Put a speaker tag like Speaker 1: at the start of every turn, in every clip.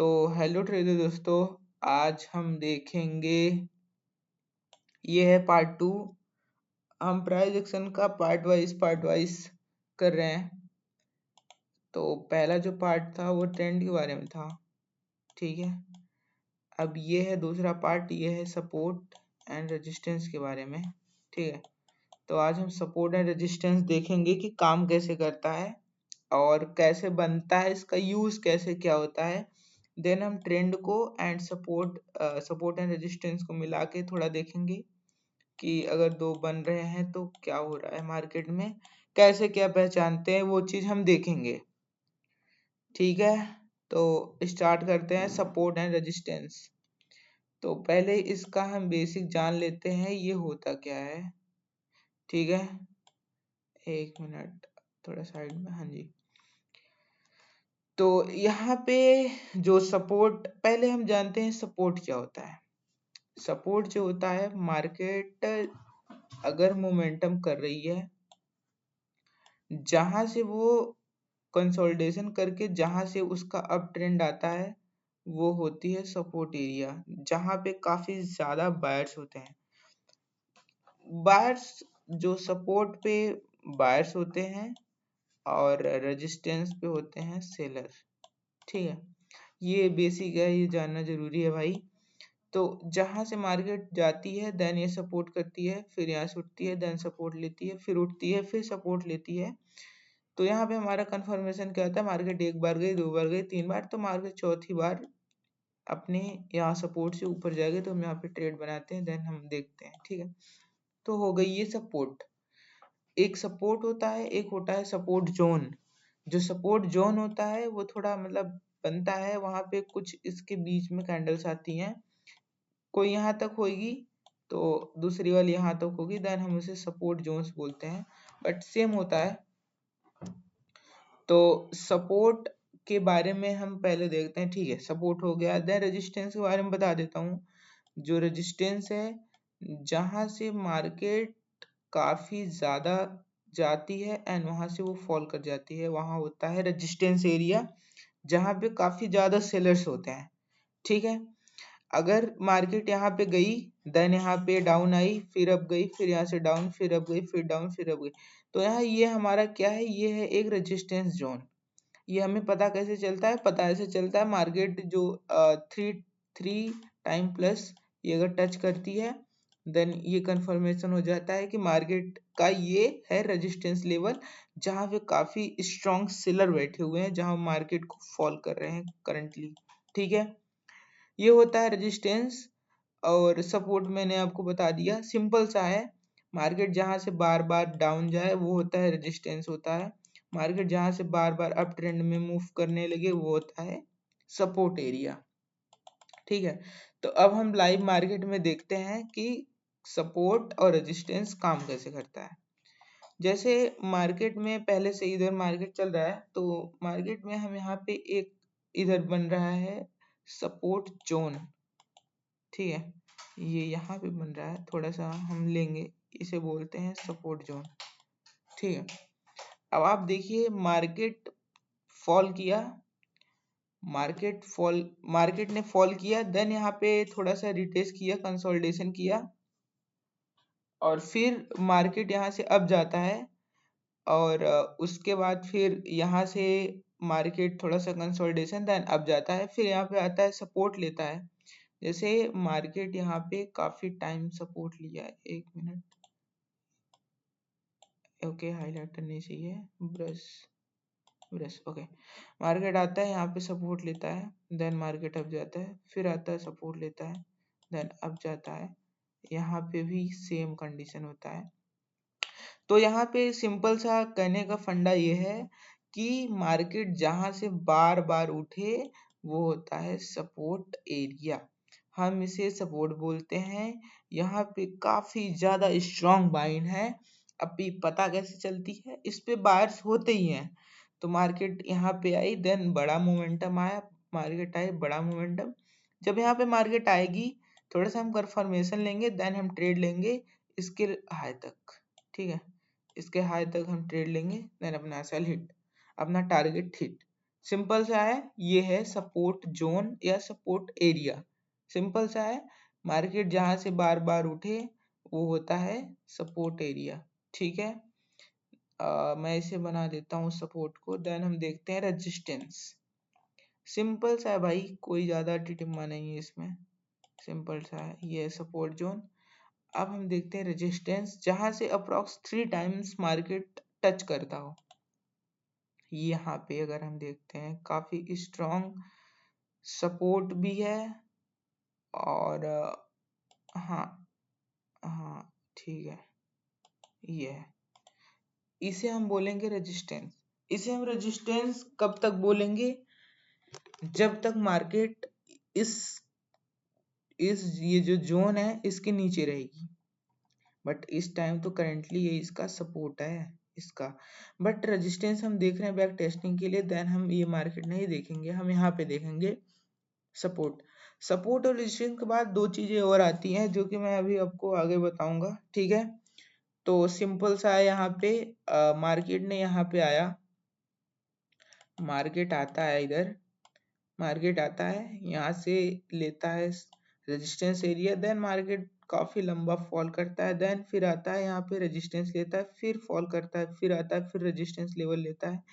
Speaker 1: तो hello trader दोस्तों, आज हम देखेंगे। ये है पार्ट 2। हम प्राइस एक्शन का पार्ट वाइज कर रहे हैं। तो पहला जो पार्ट था वो ट्रेंड के बारे में था, ठीक है। अब ये है दूसरा पार्ट, ये है सपोर्ट एंड रेजिस्टेंस के बारे में, ठीक है। तो आज हम सपोर्ट एंड रेजिस्टेंस देखेंगे कि काम कैसे करता है और कैसे बनता है, इसका यूज कैसे क्या होता है। देन हम ट्रेंड को एंड सपोर्ट एंड रेजिस्टेंस को मिला के थोड़ा देखेंगे कि अगर दो बन रहे हैं तो क्या हो रहा है मार्केट में, कैसे क्या पहचानते हैं, वो चीज हम देखेंगे, ठीक है। तो स्टार्ट करते हैं सपोर्ट एंड रेजिस्टेंस। तो पहले इसका हम बेसिक जान लेते हैं, ये होता क्या है, ठीक है। एक मिनट, थोड़ा साइड में, हाँ जी। तो यहाँ पे जो सपोर्ट, पहले हम जानते हैं सपोर्ट क्या होता है। सपोर्ट जो होता है, मार्केट अगर मोमेंटम कर रही है, जहां से वो कंसोलिडेशन करके जहां से उसका अप ट्रेंड आता है, वो होती है सपोर्ट एरिया, जहां पे काफी ज्यादा बायर्स होते हैं। बायर्स जो सपोर्ट पे बायर्स होते हैं और रेजिस्टेंस पे होते हैं सेलर, ठीक है। ये बेसिक है, ये जानना जरूरी है भाई। तो जहां से मार्केट जाती है देन ये सपोर्ट करती है, फिर यहाँ से उठती है, देन सपोर्ट लेती है, फिर उठती है, फिर सपोर्ट लेती है। तो यहाँ पे हमारा कंफर्मेशन क्या होता है, मार्केट एक बार गई, दो बार गई, तीन बार, तो मार्केट चौथी बार अपने यहाँ सपोर्ट से ऊपर जाएगी, तो हम यहाँ पे ट्रेड बनाते हैं, देन हम देखते हैं, ठीक है। तो हो गई ये सपोर्ट। एक सपोर्ट होता है, एक होता है सपोर्ट जोन। जो सपोर्ट जोन होता है वो थोड़ा मतलब बनता है, वहां पे कुछ इसके बीच में कैंडल्स आती हैं, कोई यहाँ तक होगी तो दूसरी वाली यहाँ तक होगी, देन हम उसे सपोर्ट जोन्स बोलते हैं, बट सेम होता है। तो सपोर्ट के बारे में हम पहले देखते हैं, ठीक है। सपोर्ट हो गया, देन रेजिस्टेंस के बारे में बता देता हूँ। जो रेजिस्टेंस है, जहां से मार्केट काफी ज्यादा जाती है एंड वहां से वो फॉल कर जाती है, वहां होता है रेजिस्टेंस एरिया, जहां पे काफी ज्यादा सेलर्स होते हैं, ठीक है। अगर मार्केट यहाँ पे गई, देन यहाँ पे डाउन आई, फिर अब गई, फिर यहाँ से डाउन, फिर अब गई, फिर डाउन, फिर अब गई, तो यहाँ ये हमारा क्या है, ये है एक रेजिस्टेंस जोन। ये हमें पता कैसे चलता है, पता ऐसे चलता है, मार्केट जो थ्री थ्री टाइम प्लस ये अगर टच करती है, देन ये कंफर्मेशन हो जाता है कि मार्केट का ये है रेजिस्टेंस लेवल, जहाँ पे काफी स्ट्रॉन्ग सेलर बैठे हुए हैं, जहाँ मार्केट को फॉल कर रहे हैं करंटली, ठीक है। ये होता है रेजिस्टेंस। और सपोर्ट मैंने आपको बता दिया, सिंपल सा है। मार्केट जहां से बार बार डाउन जाए वो होता है रेजिस्टेंस होता है, मार्केट जहां से बार बार अप ट्रेंड में मूव करने लगे वो होता है सपोर्ट एरिया, ठीक है। तो अब हम लाइव मार्केट में देखते हैं कि सपोर्ट और रेजिस्टेंस काम कैसे करता है। जैसे मार्केट में पहले से इधर मार्केट चल रहा है, तो मार्केट में हम यहाँ पे एक इधर बन रहा है सपोर्ट जोन, ठीक है। ये यहाँ पे बन रहा है, थोड़ा सा हम लेंगे, इसे बोलते हैं सपोर्ट जोन, ठीक है। अब आप देखिए मार्केट फॉल किया, मार्केट ने फॉल किया, देन यहाँ पे थोड़ा सा रिटेस्ट किया, कंसोलिडेशन किया, और फिर मार्केट यहाँ से अप जाता है, और उसके बाद फिर यहाँ से मार्केट थोड़ा सा कंसोलिडेशन, देन अप जाता है, फिर यहाँ पे आता है सपोर्ट लेता है। जैसे मार्केट यहाँ पे काफी टाइम सपोर्ट लिया है, एक मिनट, ओके हाईलाइटर नहीं चाहिए, ब्रश ब्रश, ओके। मार्केट आता है, यहाँ पे सपोर्ट लेता है, देन मार्केट अप जाता है, फिर आता है सपोर्ट लेता है, देन अप जाता है, यहाँ पे भी सेम कंडीशन होता है। तो यहाँ पे सिंपल सा कहने का फंडा ये है कि मार्केट जहां से बार बार उठे वो होता है सपोर्ट एरिया, हम इसे सपोर्ट बोलते हैं। यहाँ पे काफी ज्यादा स्ट्रॉन्ग बाइंड है। अभी पता कैसे चलती है, इस पे बायर्स होते ही हैं। तो मार्केट यहाँ पे आई, देन बड़ा मोमेंटम आया, मार्केट आई, बड़ा मोमेंटम। जब यहाँ पे मार्केट आएगी, थोड़ा सा हम कंफर्मेशन लेंगे, देन हम ट्रेड लेंगे इसके हाई तक, ठीक है। इसके हाई तक हम ट्रेड लेंगे, देन अपना सेल हिट, अपना टारगेट हिट, सिंपल सा है, ये है सपोर्ट जोन या सपोर्ट एरिया। सिंपल सा है, मार्केट जहां से बार बार उठे वो होता है सपोर्ट एरिया। ठीक है, मैं इसे बना देता हूँ सपोर्ट को। देन हम देखते हैं रेजिस्टेंस। सिंपल सा है भाई, कोई ज्यादा टिटिम्मा नहीं है इसमें, सिंपल सा है। ये सपोर्ट जोन। अब हम देखते हैं रेजिस्टेंस, जहां से अप्रोक्स 3 टाइम्स मार्केट टच करता हो। यहाँ पे अगर हम देखते हैं काफी स्ट्रॉन्ग सपोर्ट भी है, और हाँ, हाँ ठीक है, ये है, इसे हम बोलेंगे रेजिस्टेंस। इसे हम रेजिस्टेंस कब तक बोलेंगे, जब तक मार्केट इस ये जो जोन है इसके नीचे रहेगी। बट इस टाइम तो करेंटली ये इसका सपोर्ट है इसका, बट रेजिस्टेंस हम देख रहे हैं बैक टेस्टिंग के लिए। देन हम ये मार्केट नहीं देखेंगे, हम यहाँ पे देखेंगे सपोर्ट। सपोर्ट और रेजिस्टेंस के बाद दो चीजें और आती हैं जो कि मैं अभी आपको आगे बताऊंगा। ठीक है, तो सिंपल सा है, यहाँ पे मार्केट ने यहाँ पे आया, मार्केट आता है इधर, मार्केट आता है यहाँ से लेता है रेजिस्टेंस एरिया। देन मार्केट काफी लंबा फॉल करता है, देन फिर आता है यहाँ पे रेजिस्टेंस लेता है, फिर फॉल करता है, फिर आता है, फिर रेजिस्टेंस लेवल लेता है,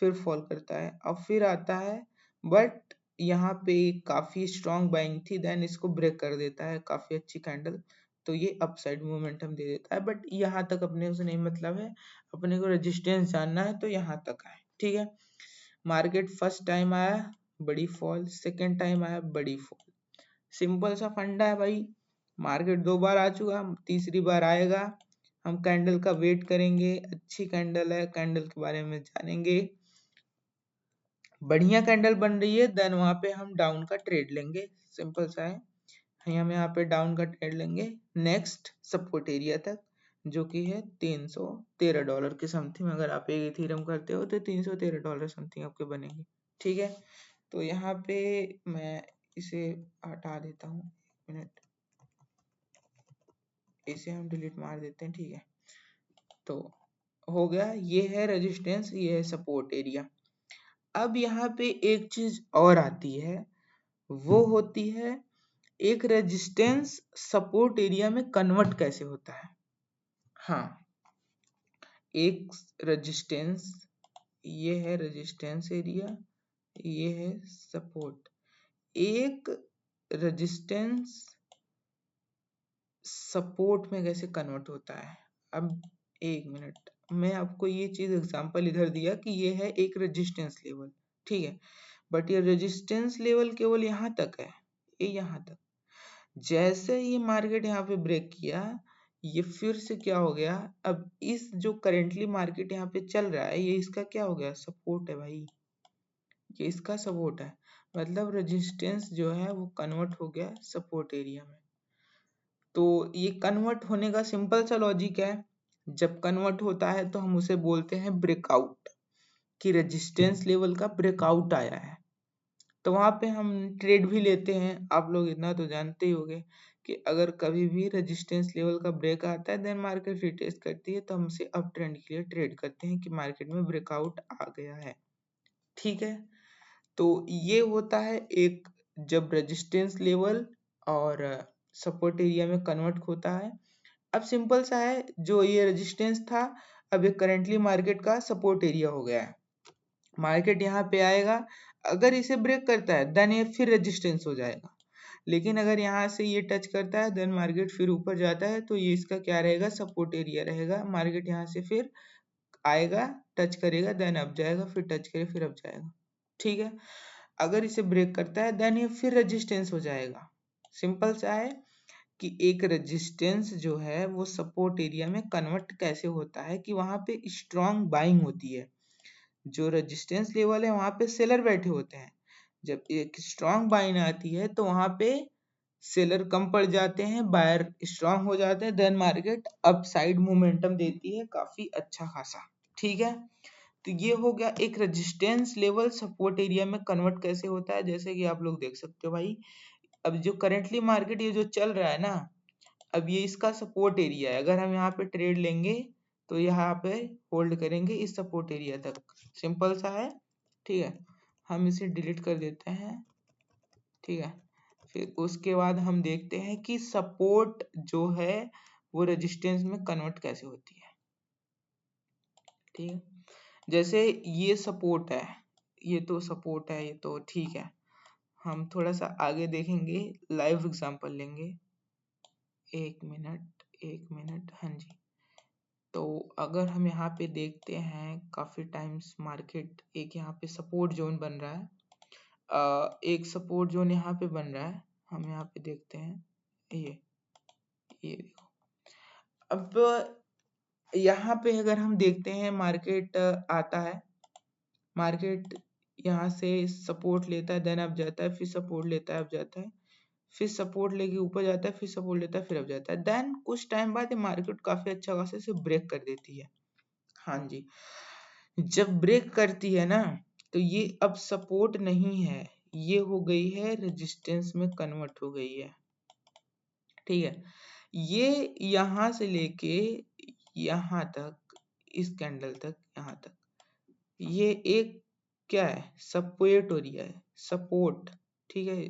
Speaker 1: फिर फॉल करता है, और फिर आता है। बट यहाँ पे काफी स्ट्रॉन्ग बाइंग थी, देन इसको ब्रेक कर देता है, काफी अच्छी कैंडल, तो ये अपसाइड मोमेंटम दे देता है। बट यहाँ तक अपने से नहीं मतलब है, अपने को रेजिस्टेंस जानना है, तो यहाँ तक है। ठीक है, मार्केट फर्स्ट टाइम आया बड़ी फॉल, सेकेंड टाइम आया बड़ी फॉल। सिंपल सा फंडा है भाई, मार्केट दो बार आ चुका, तीसरी बार आएगा, हम कैंडल का वेट करेंगे, अच्छी कैंडल है, कैंडल के बारे में जानेंगे, बढ़िया कैंडल बन रही है, देन वहां पे हम डाउन का ट्रेड लेंगे। सिंपल सा है, हम यहाँ पे डाउन का ट्रेड लेंगे नेक्स्ट सपोर्ट एरिया तक, जो कि है $313 के समथिंग। अगर आप एक इथेरियम करते हो तो $313 समथिंग आपके बनेंगे। ठीक है, तो यहाँ पे मैं इसे हटा देता हूँ, एक मिनट, इसे हम डिलीट मार देते हैं। ठीक है, तो हो गया, ये है रेजिस्टेंस, ये है सपोर्ट एरिया। अब यहाँ पे एक चीज और आती है, वो होती है एक रेजिस्टेंस सपोर्ट एरिया में कन्वर्ट कैसे होता है। हाँ, एक रेजिस्टेंस, ये है रेजिस्टेंस एरिया, ये है सपोर्ट, एक रेजिस्टेंस सपोर्ट में कैसे कन्वर्ट होता है। अब एक मिनट, मैं आपको ये चीज एग्जांपल इधर दिया कि ये है एक रेजिस्टेंस लेवल, ठीक है, बट ये रेजिस्टेंस लेवल केवल यहाँ तक है, ये यहाँ तक। जैसे ये मार्केट यहाँ पे ब्रेक किया, ये फिर से क्या हो गया, अब इस जो करेंटली मार्केट यहाँ पे चल रहा है, ये इसका क्या हो गया, सपोर्ट है भाई, ये इसका सपोर्ट है, मतलब रेजिस्टेंस जो है वो कन्वर्ट हो गया सपोर्ट एरिया में। तो ये कन्वर्ट होने का सिंपल सा लॉजिक है, जब कन्वर्ट होता है तो हम उसे बोलते हैं ब्रेकआउट, कि रेजिस्टेंस लेवल का ब्रेकआउट आया है। तो वहां पे हम ट्रेड भी लेते हैं, आप लोग इतना तो जानते ही होंगे कि अगर कभी भी रेजिस्टेंस लेवल का ब्रेक आता है, देन मार्केट रिटेस्ट करती है, तो हम उसे अप ट्रेंड के लिए ट्रेड करते हैं कि मार्केट में ब्रेकआउट आ गया है। ठीक है, तो ये होता है एक, जब रेजिस्टेंस लेवल और सपोर्ट एरिया में कन्वर्ट होता है। अब सिंपल सा है, जो ये रेजिस्टेंस था, अब ये करेंटली मार्केट का सपोर्ट एरिया हो गया है। मार्केट यहाँ पे आएगा, अगर इसे ब्रेक करता है देन ये फिर रेजिस्टेंस हो जाएगा, लेकिन अगर यहाँ से ये टच करता है देन मार्केट फिर ऊपर जाता है, तो ये इसका क्या रहेगा, सपोर्ट एरिया रहेगा। मार्केट यहाँ से फिर आएगा, टच करेगा, देन अप जाएगा, फिर टच करे फिर अप जाएगा। ठीक है, अगर इसे ब्रेक करता है देन ये फिर रेजिस्टेंस हो जाएगा। सिंपल सा है कि एक रेजिस्टेंस जो है वो सपोर्ट एरिया में कन्वर्ट कैसे होता है, कि वहां पे स्ट्रॉन्ग बाइंग होती है, जो रेजिस्टेंस लेवल है वहां पे सेलर बैठे होते हैं, जब एक स्ट्रॉन्ग बाइंग आती है तो वहां पे सेलर कम पड़ जाते हैं, बायर स्ट्रॉन्ग हो जाते हैं, देन मार्केट अपसाइड मोमेंटम देती है काफी अच्छा खासा। ठीक है, तो ये हो गया एक रेजिस्टेंस लेवल सपोर्ट एरिया में कन्वर्ट कैसे होता है। जैसे कि आप लोग देख सकते हो भाई, अब जो करेंटली मार्केट ये जो चल रहा है ना, अब ये इसका सपोर्ट एरिया है, अगर हम यहाँ पे ट्रेड लेंगे तो यहाँ पे होल्ड करेंगे इस सपोर्ट एरिया तक। सिंपल सा है, ठीक है, हम इसे डिलीट कर देते हैं, ठीक है। फिर उसके बाद हम देखते हैं कि सपोर्ट जो है वो रेजिस्टेंस में कन्वर्ट कैसे होती है, ठीक है। जैसे ये सपोर्ट है, ये तो सपोर्ट है, ये तो ठीक है। हम थोड़ा सा आगे देखेंगे, लाइव एग्जांपल लेंगे। एक मिनट, हाँ जी। तो अगर हम यहाँ पे देखते हैं, काफी टाइम्स मार्केट एक यहाँ पे सपोर्ट जोन बन रहा है, एक सपोर्ट जोन यहाँ पे बन रहा है, हम यहाँ पे देखते हैं, ये देखो। अब यहाँ पे अगर हम देखते हैं, मार्केट आता है, मार्केट यहाँ से सपोर्ट लेता है, देन अप जाता है, फिर सपोर्ट लेता है, अप जाता है, फिर सपोर्ट लेके ऊपर जाता है, फिर सपोर्ट लेता है, फिर अप जाता है। देन कुछ टाइम बाद ये मार्केट काफी अच्छा खासा से ब्रेक कर देती है, हाँ जी। जब ब्रेक करती है ना, तो ये अब सपोर्ट नहीं है, ये हो गई है रेजिस्टेंस में कन्वर्ट हो गई है, ठीक है। ये यहाँ से लेके यहाँ तक, इस कैंडल तक, यहाँ तक, ये एक क्या है, सपोर्ट एरिया है, सपोर्ट, ठीक है,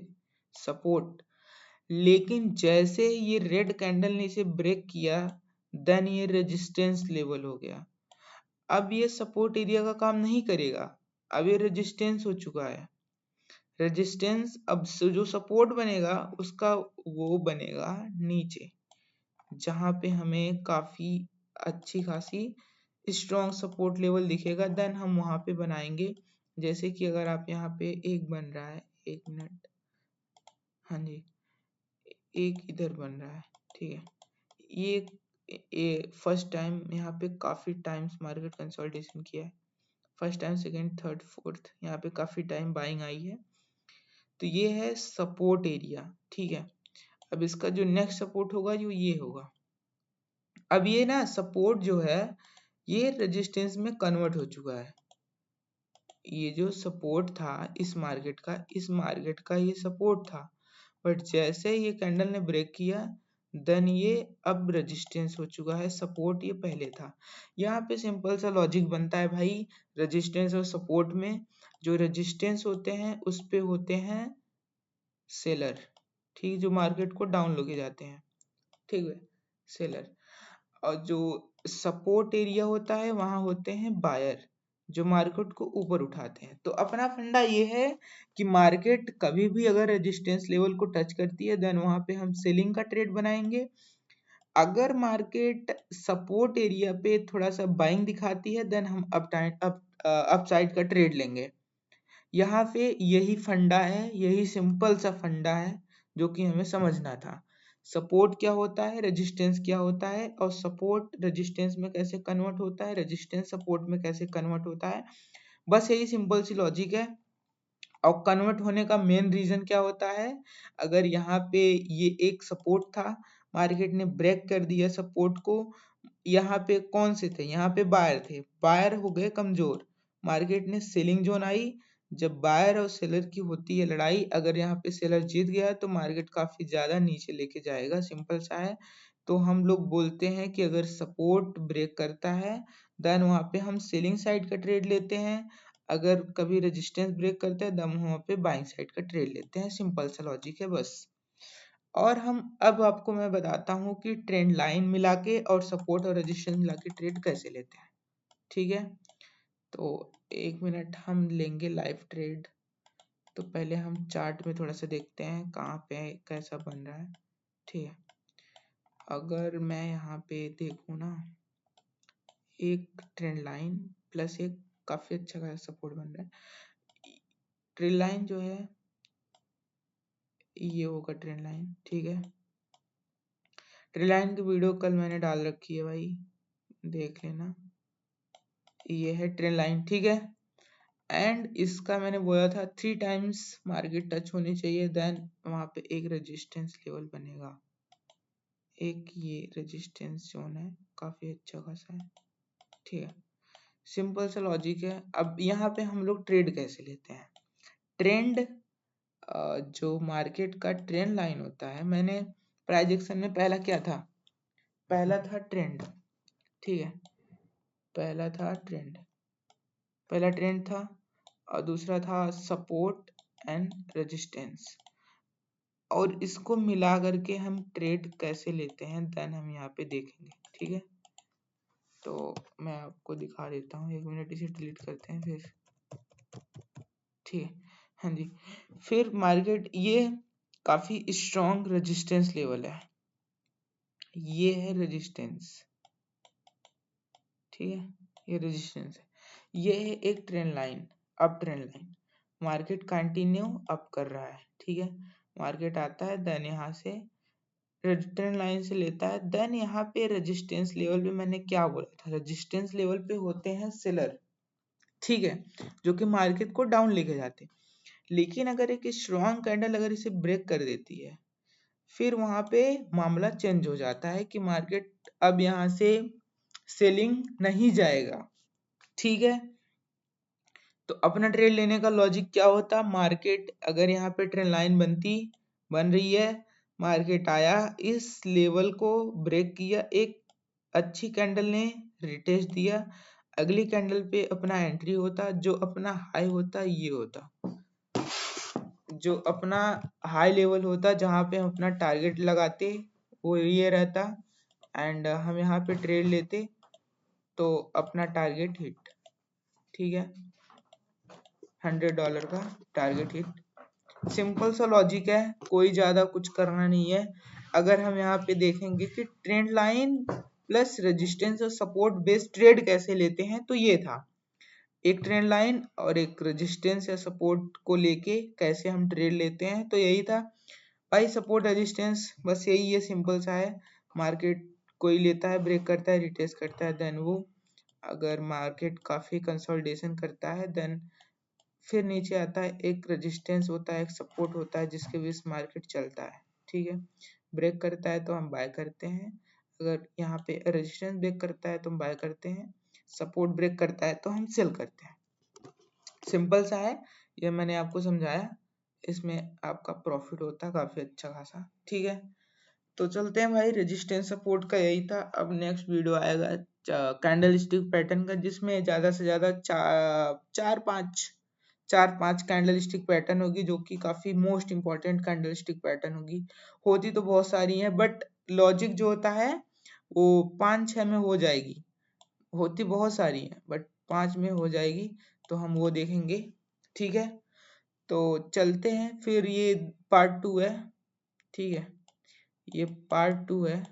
Speaker 1: सपोर्ट। लेकिन जैसे ये रेड कैंडल ने इसे ब्रेक किया, देन ये रेजिस्टेंस लेवल हो गया। अब ये सपोर्ट एरिया का काम नहीं करेगा, अब ये रेजिस्टेंस हो चुका है। रेजिस्टेंस अब जो सपोर्ट बनेगा उसका वो बनेगा नीचे, जहां पे हमें काफी अच्छी खासी स्ट्रॉन्ग सपोर्ट लेवल दिखेगा, देन हम वहां पे बनाएंगे। जैसे कि अगर आप यहाँ पे एक बन रहा है, एक मिनट, हाँ जी, एक इधर बन रहा है, ठीक है। ये फर्स्ट टाइम यहाँ पे काफी टाइम्स मार्केट कंसोलिडेशन किया है, first time, second, third, fourth, यहाँ पे काफी टाइम बाइंग आई है। तो ये है सपोर्ट एरिया, ठीक है। अब इसका जो नेक्स्ट सपोर्ट होगा जो ये होगा। अब ये ना सपोर्ट जो है ये रेजिस्टेंस में कन्वर्ट हो चुका है। ये जो सपोर्ट था इस मार्केट का ये सपोर्ट था, बट जैसे ये कैंडल ने ब्रेक किया, देन ये अब रेजिस्टेंस हो चुका है, सपोर्ट ये पहले था। यहाँ पे सिंपल सा लॉजिक बनता है भाई, रेजिस्टेंस और सपोर्ट में जो रेजिस्टेंस होते हैं उस पे होते हैं सेलर, ठीक, जो मार्केट को डाउन लेके जाते हैं, ठीक है, सेलर। और जो सपोर्ट एरिया होता है वहां होते हैं बायर, जो मार्केट को ऊपर उठाते हैं। तो अपना फंडा ये है कि मार्केट कभी भी अगर रेजिस्टेंस लेवल को टच करती है, देन वहां पे हम सेलिंग का ट्रेड बनाएंगे। अगर मार्केट सपोर्ट एरिया पे थोड़ा सा बाइंग दिखाती है, देन हम अपसाइड का ट्रेड लेंगे। यहाँ पे यही फंडा है, यही सिंपल सा फंडा है जो कि हमें समझना था। सपोर्ट क्या होता है, रेजिस्टेंस क्या होता है, और सपोर्ट रेजिस्टेंस में कैसे कन्वर्ट होता है, रेजिस्टेंस सपोर्ट में कैसे कन्वर्ट होता है, बस यही सिंपल सी लॉजिक है। और कन्वर्ट होने का मेन रीजन क्या होता है, अगर यहाँ पे ये एक सपोर्ट था, मार्केट ने ब्रेक कर दिया सपोर्ट को, यहाँ पे कौन से थे, यहाँ पे बायर थे, बायर हो गए कमजोर, मार्केट ने सेलिंग जोन आई। जब बायर और सेलर की होती है लड़ाई, अगर यहाँ पे सेलर जीत गया तो मार्केट काफी ज्यादा नीचे लेके जाएगा, सिंपल सा है। तो हम लोग बोलते हैं कि अगर सपोर्ट ब्रेक करता है, देन वहां पे हम सेलिंग साइड का ट्रेड लेते हैं। अगर कभी रेजिस्टेंस ब्रेक करता है, दम वहां पे बाइंग साइड का ट्रेड लेते हैं, सिंपल सा लॉजिक है बस। और हम अब आपको मैं बताता हूँ कि ट्रेंड लाइन मिला के और सपोर्ट और रेजिस्टेंस मिला के ट्रेड कैसे लेते हैं, ठीक है। तो एक मिनट, हम लेंगे लाइव ट्रेड। तो पहले हम चार्ट में थोड़ा सा देखते हैं कहाँ पे कैसा बन रहा है, ठीक है। अगर मैं यहाँ पे देखूँ ना, एक ट्रेंड लाइन प्लस एक काफी अच्छा खासा सपोर्ट बन रहा है। ट्रेंड लाइन जो है ये होगा ट्रेंड लाइन, ठीक है। ट्रेंड लाइन की वीडियो कल मैंने डाल रखी है भाई, देख लेना। ये है ट्रेंड लाइन, ठीक है। एंड इसका मैंने बोला था 3 टाइम्स मार्केट टच होनी चाहिए, देन वहां पे एक रेजिस्टेंस लेवल बनेगा। एक ये रेजिस्टेंस जोन है, काफी अच्छा खासा है, ठीक है। सिंपल सा लॉजिक है। अब यहाँ पे हम लोग ट्रेड कैसे लेते हैं, ट्रेंड जो मार्केट का ट्रेंड लाइन होता है, मैंने प्राइस एक्शन में पहला क्या था, पहला था ट्रेंड, ठीक है, पहला था ट्रेंड, पहला ट्रेंड था। और दूसरा था सपोर्ट एंड रेजिस्टेंस, और इसको मिला करके हम ट्रेड कैसे लेते हैं देन हम यहाँ पे देखेंगे। ठीक है, तो मैं आपको दिखा देता हूँ, 1 मिनट, इसे डिलीट करते हैं फिर। ठीक है, हाँ जी, फिर मार्केट ये काफी स्ट्रॉन्ग रेजिस्टेंस लेवल है, ये है रेजिस्टेंस। ठीक है, ये रेजिस्टेंस है, ये है एक trend line, up trend line, market continue up कर रहा है। ठीक है, मार्केट आता है देन यहाँ से ट्रेंड लाइन से लेता है, देन यहाँ पे रेजिस्टेंस लेवल पे मैंने क्या बोला था, रेजिस्टेंस लेवल पे होते हैं सेलर। ठीक है, जो कि मार्केट को डाउन लेके जाते हैं, लेकिन अगर एक स्ट्रॉन्ग कैंडल अगर इसे ब्रेक कर देती है, फिर वहां पे मामला चेंज हो जाता है कि मार्केट अब यहाँ से सेलिंग नहीं जाएगा। ठीक है, तो अपना ट्रेड लेने का लॉजिक क्या होता, मार्केट अगर यहाँ पे ट्रेंड लाइन बन रही है, मार्केट आया, इस लेवल को ब्रेक किया, एक अच्छी कैंडल ने रिटेस्ट दिया, अगली कैंडल पे अपना एंट्री होता, जो अपना हाई होता ये होता, जो अपना हाई लेवल होता जहां पे हम अपना टारगेट लगाते वो ये रहता, एंड हम यहाँ पे ट्रेड लेते तो अपना टारगेट हिट। ठीक है, $100 का टारगेट हिट। सिंपल सा लॉजिक है, कोई ज्यादा कुछ करना नहीं है। अगर हम यहाँ पे देखेंगे कि ट्रेंड लाइन प्लस रेजिस्टेंस और सपोर्ट बेस्ड ट्रेड कैसे लेते हैं, तो ये था, एक ट्रेंड लाइन और एक रेजिस्टेंस या सपोर्ट को लेके कैसे हम ट्रेड लेते हैं, तो यही था भाई, सपोर्ट रेजिस्टेंस, बस यही है, सिंपल सा है। मार्केट कोई लेता है, ब्रेक करता है, रिटेस्ट करता है, देन वो अगर मार्केट काफी कंसोलिडेशन करता है देन फिर नीचे आता है, एक रेजिस्टेंस होता है, एक सपोर्ट होता है, जिसके बीच मार्केट चलता है। ठीक है, ब्रेक करता है तो हम बाय करते हैं, अगर यहाँ पे रेजिस्टेंस ब्रेक करता है तो हम बाय करते हैं, सपोर्ट ब्रेक करता है तो हम सेल करते हैं। सिंपल सा है, ये मैंने आपको समझाया, इसमें आपका प्रॉफिट होता है काफी अच्छा खासा। ठीक है, तो चलते हैं भाई, रेजिस्टेंस सपोर्ट का यही था। अब नेक्स्ट वीडियो आएगा कैंडल स्टिक पैटर्न का, जिसमें ज्यादा से ज्यादा चार पांच कैंडल स्टिक पैटर्न होगी, जो कि काफी most important candle stick pattern होगी। होती तो बहुत सारी है, बट लॉजिक जो होता है वो 5-6 में हो जाएगी, होती बहुत सारी है बट 5 में हो जाएगी, तो हम वो देखेंगे। ठीक है, तो चलते हैं फिर, ये पार्ट 2 है। ठीक है, ये पार्ट 2 है,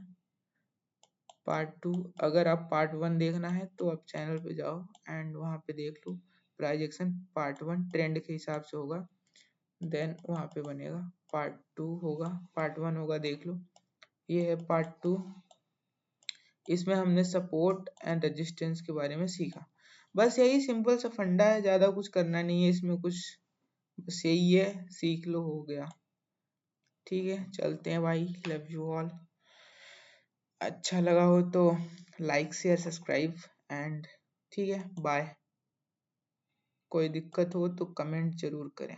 Speaker 1: पार्ट 2, अगर आप पार्ट 1 देखना है तो आप चैनल पे जाओ एंड वहां पे देख लो, प्राइस एक्शन पार्ट 1 ट्रेंड के हिसाब से होगा, देन वहां पे बनेगा पार्ट 2 होगा, पार्ट 1 होगा, देख लो, ये है पार्ट 2। इसमें हमने सपोर्ट एंड रेजिस्टेंस के बारे में सीखा, बस यही सिंपल सा फंडा है, ज्यादा कुछ करना नहीं है इसमें कुछ, बस यही है, सीख लो, हो गया। ठीक है, चलते हैं भाई, लव यू ऑल। अच्छा लगा हो तो लाइक शेयर सब्सक्राइब एंड ठीक है, बाय। कोई दिक्कत हो तो कमेंट जरूर करें।